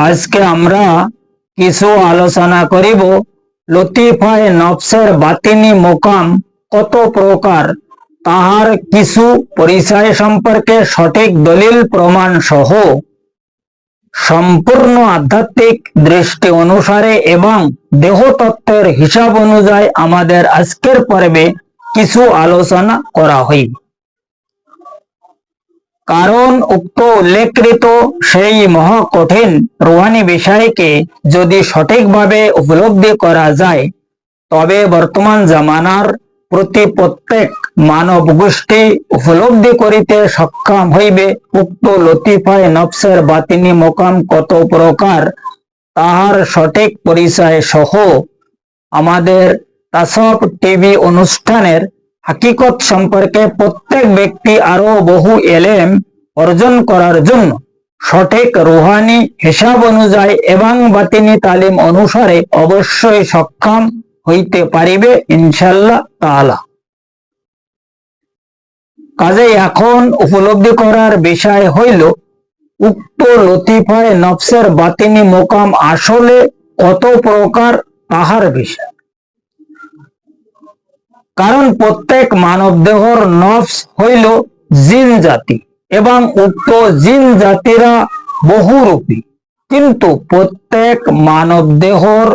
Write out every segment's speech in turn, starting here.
আজকে আমরা কিছু আলোচনা করিব লতিফায়ে নফসের বাতিনি মোকাম কত প্রকার, তাহার কিছু পরিচয় সম্পর্কে সঠিক দলিল প্রমাণ সহ সম্পূর্ণ আধ্যাত্মিক দৃষ্টি অনুসারে এবং দেহতত্ত্বের হিসাব অনুযায়ী আমাদের আজকের পর্বে কিছু আলোচনা করা হইবে। কারণ উক্ত উল্লেখকৃত সেই মহা কঠিন রুহানি বিষয়কে যদি সঠিকভাবে উপলব্ধি করা যায়, তবে বর্তমান জামানার প্রতি প্রত্যেক মানব গোষ্ঠী উপলব্ধি করিতে সক্ষম হইবে উক্ত লতিফায়ে নফসের বাতিনি মোকাম কত প্রকার, তাহার সঠিক পরিচয় সহ আমাদের তাসওয়ুফ টিভি অনুষ্ঠানের হাকিকত সম্পর্কে প্রত্যেক ব্যক্তি আরো বহু এলেম অর্জন করার জন্য সঠিক রুহানি হিসাব অনুযায়ী এবং বাতিনি তালিম অনুসারে অবশ্যই সক্ষম হইতে পারিবে ইনশাআল্লাহ তাআলা। কাজে এখন উপলব্ধি করার বিষয় হইল উক্ত লতিফায়ে নফসের বাতিনি মোকাম আসলে কত প্রকার তাহার বিষয়। কারণ প্রত্যেক মানব দেহর নফস হইল জিন জাতি এবং উক্ত জিন জাতিরা বহুরূপী, কিন্তু প্রত্যেক মানব দেহর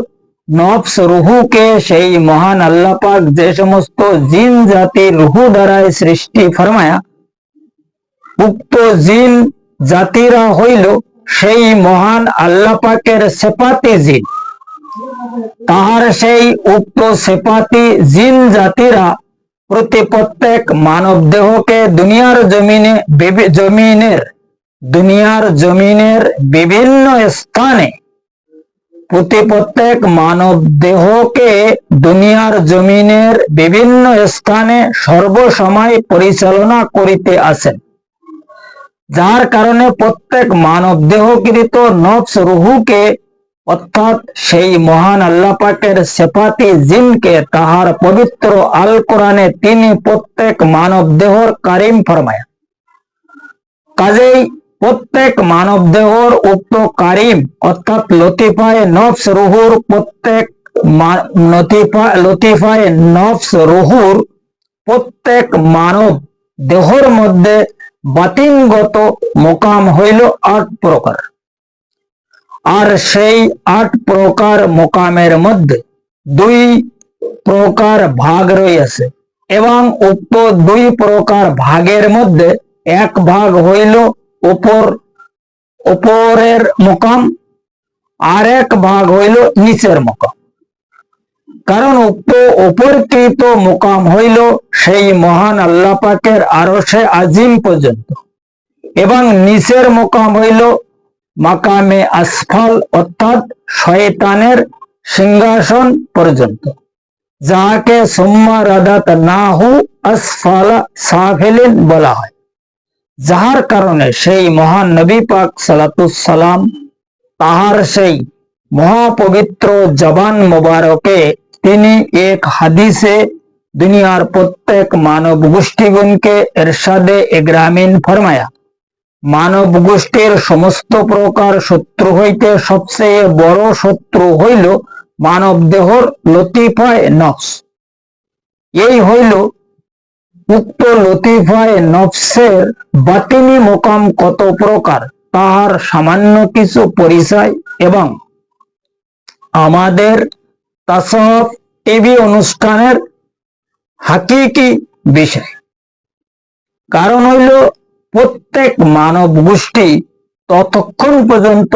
নফস রুহুকে সেই মহান আল্লাহ পাক যে সমস্ত জিন জাতির রুহু দ্বারাই সৃষ্টি ফরমায়া, উক্ত জিন জাতিরা হইল সেই মহান আল্লাহ পাকের সেপাতি জিন। তাহার সেই উক্ত সেপাতি জিন জাতিরা প্রতি প্রত্যেক মানব দেহকে দুনিয়ার জমিনের বিভিন্ন স্থানে প্রতি প্রত্যেক মানব দেহকে দুনিয়ার জমিনের বিভিন্ন স্থানে সর্বসময় পরিচালনা করিতে আছেন, যার কারণে প্রত্যেক মানব দেহকৃত নফস রুহুকে অর্থাৎ সেই মহান আল্লাহ পাকের সেফাতি জিনকে তাহার পবিত্র আল কোরআনে তিনি প্রত্যেক মানব দেহর কারিম ফরমায়া। কাজেই প্রত্যেক মানব দেহর উক্ত কারিম অর্থাৎ লতিফায়ে নফস রুহুর লতিফায়ে নফস রুহুর প্রত্যেক মানব দেহর মধ্যে বাতিনগত মোকাম হইল ৮ প্রকার। আর সেই ৮ প্রকার মোকামের মধ্যে ২ প্রকার ভাগ রয়েছে এবং উক্ত ২ প্রকার ভাগের মধ্যে এক ভাগ হইল উপরের মোকাম, আর এক ভাগ হইল নিচের মোকাম। কারণ উক্ত উপরকৃত মোকাম হইল সেই মহান আল্লাহ পাকের আরশে আজিম পর্যন্ত এবং নিচের মোকাম হইল মাকামে আসফাল অর্থাৎ শয়তানের সিংহাসন পর্যন্ত, যাহাকে সুম্মা রাদাতনাহু আসফালা সাফিলিন বলা হয়। যাহার কারণে সেই মহান নবী পাক সাল্লাল্লাহু সাল্লাম তাহার সেই মহাপবিত্র জবান মোবারকে তিনি এক হাদিসে দুনিয়ার প্রত্যেক মানব গোষ্ঠীগণকে ইরশাদে ইগরামিন ফরমায়া, মানব গোষ্ঠীর সমস্ত প্রকার শত্রু হইতে সবচেয়ে বড় শত্রু হইল মানব দেহর লতিফায়ে নফস। এই হইল উক্ত লতিফায়ে নফসের বাতিনি মোকাম কত প্রকার, তাহার সামান্য কিছু পরিচয় এবং আমাদের তাসওয়ুফ টিভি অনুষ্ঠানের হাকিকি বিষয়। কারণ হইল প্রত্যেক মানব গোষ্ঠী ততক্ষণ পর্যন্ত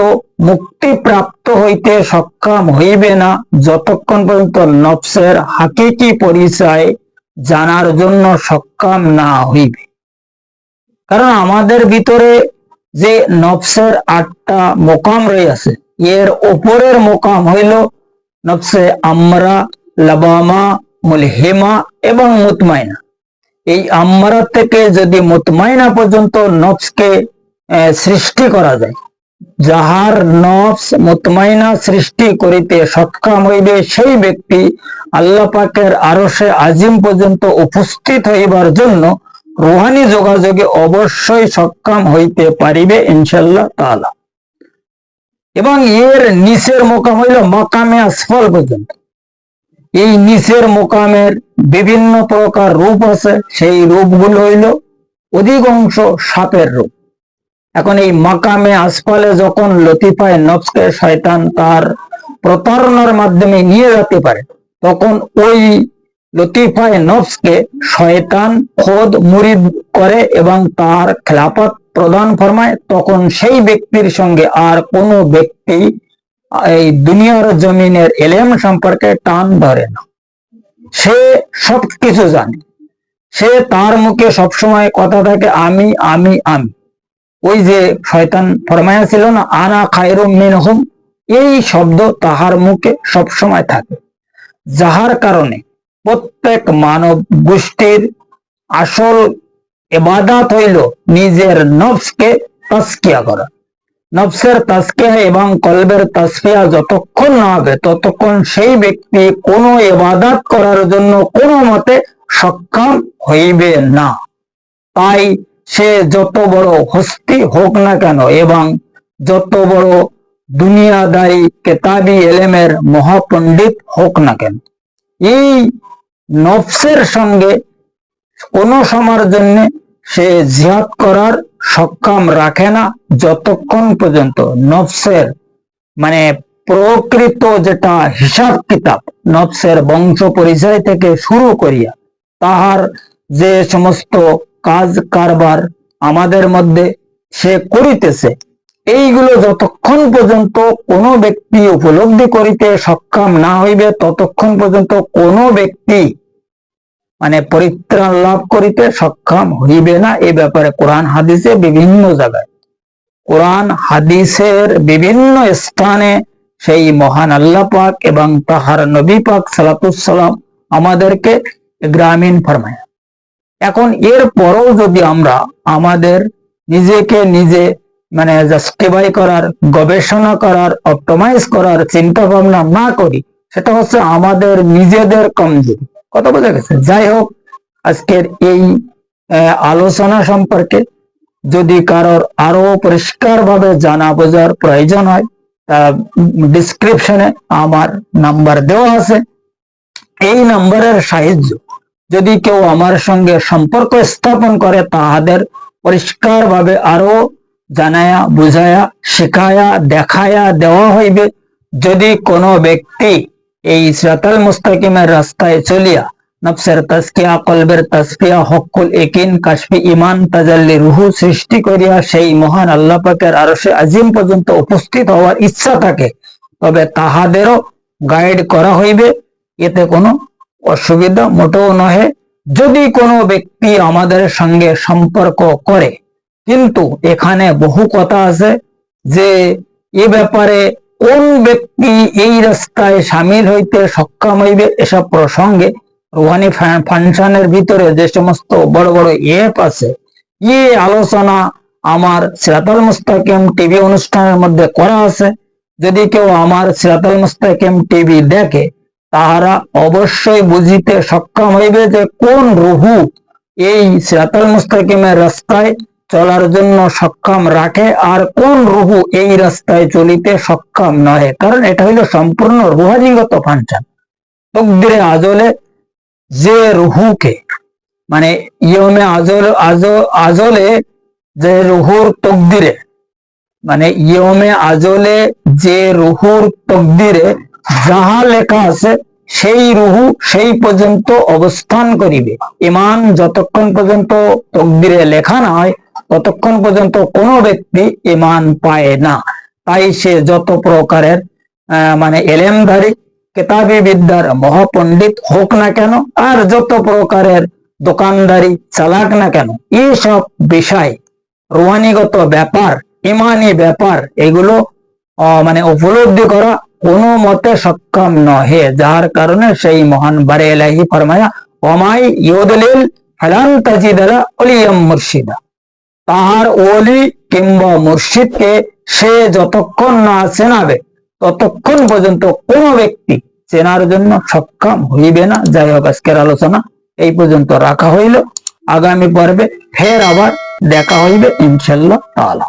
মুক্তি প্রাপ্ত হইতে সক্ষম হইবে না যতক্ষণ পর্যন্ত নফসের হাকিকি পরিচয় জানার জন্য সক্ষম না হইবে। কারণ আমাদের ভিতরে যে নফসের ৮টা মোকাম রয়েছে, এর উপরের মোকাম হইল নফসে আমরা, লাবামা, মুলহিমা এবং মুতমাইনা। এই আম্মারা থেকে যদি মুতমাইনা পর্যন্ত নফসকে সৃষ্টি করা যায়, যাহার নফস মুতমাইনা সৃষ্টি করিতে সক্ষম হইবে, সেই ব্যক্তি আল্লাহ পাকের আরশে আজিম পর্যন্ত উপস্থিত হইবার জন্য রুহানি যোগাযোগে অবশ্যই সক্ষম হইতে পারিবে ইনশাআল্লাহ তাআলা। এবং এর নিচের মোকাম হইল মাকামে আসফল পর্যন্ত। এই নিচের মোকামের বিভিন্ন প্রকার রূপ আছে, সেই রূপগুলো হইল অধিকাংশ সাপের রূপ। এখন এই মাকামে আসফলে যখন লতিফায় নফসকে শয়তান তার প্রতারণার মাধ্যমে নিয়ে যেতে পারে, তখন ওই লতিফায় নফসকে শয়তান খোদ মুরিদ করে এবং তার খেলাফত প্রদান ফরমায়। তখন সেই ব্যক্তির সঙ্গে আর কোনো ব্যক্তি এই দুনিয়ার জমিনের এলেম সম্পর্কে টান ধরে না। সে সবকিছু জানে, সে তার মুখে সবসময় কথা থাকে আমি আমি আমি। ওই যে শয়তান ফরমায়া ছিল না, আনা খায়রুম মিনহুম, এই শব্দ তাহার মুখে সবসময় থাকে, যাহার কারণে প্রত্যেক মানব গোষ্ঠীর আসল ইবাদত হইল নিজের নফসকে তাজকিয়া করা। নফসের তাজকিয়া এবং কলবের তাসফিয়া যতক্ষণ না হবে, ততক্ষণ সেই ব্যক্তি কোনো ইবাদত করার জন্য কোনো মতে সক্ষম হইবে না। তাই সে যত বড় হস্তি হোক না কেন এবং যত বড় দুনিয়াদারি কেতাবি এলেমের মহাপণ্ডিত হোক না কেন, এই নফসের সঙ্গে কোনো সময়ের জন্য সে জিহাদ করার সক্ষম রাখে না, যতক্ষণ পর্যন্ত নফসের মানে প্রকৃত যেটা হিসাব কিতাব, নফসের বংশ পরিচয় থেকে শুরু করিয়া তাহার যে সমস্ত কাজ কারবার আমাদের মধ্যে সে করিতেছে, এইগুলো যতক্ষণ পর্যন্ত কোনো ব্যক্তি উপলব্ধি করিতে সক্ষম না হইবে, ততক্ষণ পর্যন্ত কোনো ব্যক্তি মানে পরিত্রাণ লাভ করিতে সক্ষম হইবে না। এই ব্যাপারে কোরআন হাদিসে বিভিন্ন জায়গায়, কোরআন হাদিসের বিভিন্ন স্থানে সেই মহান আল্লাহ পাক এবং তাহার নবী পাক সালাতুসসালাম আমাদেরকে গ্রামীণ ফরমায়। এখন এর পরেও যদি আমরা আমাদের নিজেকে নিজে মানে জাস্টিফাই করার, গবেষণা করার, অপটিমাইজ করার চিন্তা ভাবনা না করি, সেটা হচ্ছে আমাদের নিজেদের কমজোরি। কথা বোঝা গেছে? যাই হোক, আজকের এই আলোচনা সম্পর্কে যদি কারোর আরো পরিষ্কার ভাবে জানা বোঝার প্রয়োজন হয়, তা ডিসক্রিপশনে আমার নাম্বার দেওয়া আছে। এই নাম্বারের সাহায্য যদি কেউ আমার সঙ্গে সম্পর্ক স্থাপন করে, তাহাদের পরিষ্কার ভাবে আরো জানায়া বুঝায়া শিখায়া দেখায়া দেওয়া হইবে। যদি কোনো ব্যক্তি এই সিরাতাল মুস্তাকিমের রাস্তায় চলিয়া নফসের তাজকিয়া, কলবের তাসফিয়া, হকুল ইয়াকিন, কাশফি ঈমান, তাজাল্লি রুহু সৃষ্টি করিয়া সেই মহান আল্লাহ পাকের আরশে আজিম পর্যন্ত উপস্থিত হওয়ার ইচ্ছা থাকে, তবে তাহাদেরও গাইড করা হইবে, এতে কোনো অসুবিধা মোটেও নহে। যদি কোনো ব্যক্তি আমাদের সঙ্গে সম্পর্ক করে, কিন্তু এখানে বহু কথা আছে যে এ ব্যাপারে কোন ব্যক্তি এই রাস্তায় সামিল হইতে সক্ষম হইবে, এসব প্রসঙ্গে রুহানি ফাংশনের ভিতরে যে সমস্ত বড় বড় অ্যাপ আছে, এই আলোচনা আমার সিরাতাল মুস্তাকিম টিভি অনুষ্ঠানের মধ্যে করা আছে। যদি কেউ আমার সিরাতাল মুস্তাকিম টিভি দেখে, তাহারা অবশ্যই বুঝিতে সক্ষম হইবে যে কোন রুহু এই সিরাতাল মুস্তাকিমের রাস্তায় চলার জন্য সক্ষম রাখে আর কোন রুহু এই রাস্তায় চলিতে সক্ষম নয়। কারণ এটা হইল সম্পূর্ণ রুহানিগত ফাংশন। তকদিরে আজলে যে রুহুকে মানে ইয়মে আজলে যে রুহুর তকদিরে মানে ইয়মে আজলে যে রুহুর তকদিরে যাহা লেখা আছে, সেই রুহু সেই পর্যন্ত অবস্থান করিবে। ঈমান যতক্ষণ পর্যন্ত তকদিরে লেখা না হয়, ততক্ষণ পর্যন্ত কোনো ব্যক্তি ঈমান পায় না। তাই সে যত প্রকারের মানে এলেমধারী কেতাবি বিদ্যার মহাপণ্ডিত হোক না কেন, আর যত প্রকারের দোকানদারি চালাক না কেন, এইসব বিষয় রুহানিগত ব্যাপার, ইমানি ব্যাপার, এগুলো মানে উপলব্ধি করা কোনো মতে সক্ষম নহে। যার কারণে সেই মহান বারে ইলাহি ফরমায়া, ওমাই ইউদলিল ফালান তাজিদালা ওলিয়াম মুর্শিদা, তাহার ওলি কিংবা মুর্শিদকে সে যতক্ষণ না চেনাবে, ততক্ষণ পর্যন্ত কোনো ব্যক্তি চেনার জন্য সক্ষম হইবে না। যাই হোক, আজকের আলোচনা এই পর্যন্ত রাখা হইল। আগামী পর্বে ফের আবার দেখা হইবে ইনশাআল্লাহ তাআলা।